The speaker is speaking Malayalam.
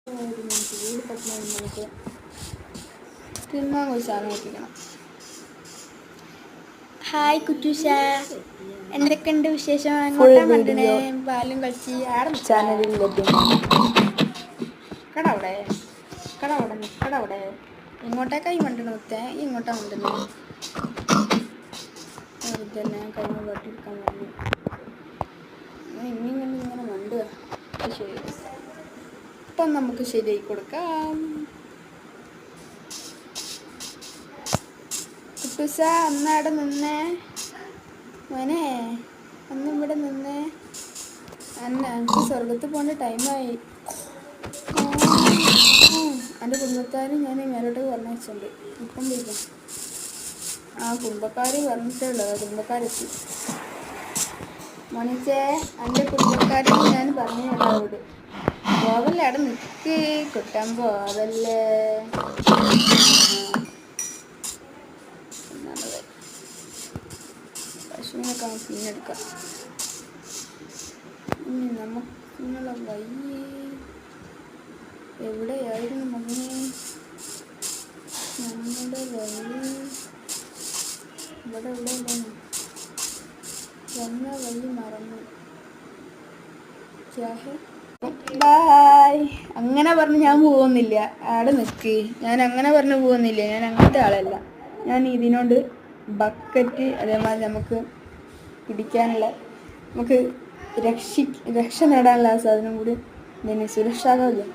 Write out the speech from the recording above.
വീട് പറ്റുന്ന നമുക്ക് തിന്നാൻ ഒരു സാധനം എത്തിക്കണം. ഹായ് കുറ്റൂശ, എന്തൊക്കെയുണ്ട് വിശേഷം? എങ്ങോട്ടാ കണ്ടണേ? പാലും കളിച്ച് ചാനലിൽ ലഭ്യമാണ്. കടവിടെ കടവിടെ ഇങ്ങോട്ടേക്കായി വണ്ടണ മുത്തേ, ഇങ്ങോട്ടാ വണ്ടണേ? തന്നെ കഴിഞ്ഞ വെട്ടിയെടുക്കാൻ പറഞ്ഞു. ഇങ്ങനെ വണ്ടുക. ശരി, ഇപ്പം നമുക്ക് ശരിയായി കൊടുക്കാം. കുട്ടൂസ അന്നവിടെ നിന്നേ മോനെ, അന്ന് ഇവിടെ നിന്നേ. എനിക്ക് സ്വർഗത്ത് പോകേണ്ട ടൈമായി. എൻ്റെ കുടുംബക്കാരും ഞാൻ മേലോട്ട് പറഞ്ഞിട്ടുണ്ട്. ഇപ്പം വിളിക്കാം. ആ കുടുംബക്കാർ പറഞ്ഞിട്ടേ ഉള്ളൂ. കുടുംബക്കാരെത്തി. മോനിച്ചേ, എൻ്റെ കുടുംബക്കാരും ഞാൻ പറഞ്ഞിട്ടുണ്ട് അവരോട്. പോവല്ലേ, അവിടെ നിൽക്ക് കിട്ടാൻ പോവല്ലേ. എന്നാണത് പശുവിനൊക്കെ പിന്നെടുക്കാം. ഇനി നമുക്കുള്ള വഴി എവിടെയായിരുന്നു മമ്മി? നമ്മുടെ വഴി ഇവിടെ എവിടെയാണ്? വന്ന വഴി മറന്നു. ബായ്. അങ്ങനെ പറഞ്ഞ് ഞാൻ പോകുന്നില്ല. അവിടെ നിൽക്ക്. ഞാൻ അങ്ങനെ പറഞ്ഞ് പോകുന്നില്ല. ഞാൻ അങ്ങനത്തെ ആളല്ല. ഞാൻ ഇതിനോട് ബക്കറ്റ്, അതേമാതിരി നമുക്ക് പിടിക്കാനുള്ള, നമുക്ക് രക്ഷ നേടാനുള്ള ആ സാധനം കൂടി ഇതിന് സുരക്ഷാകവചം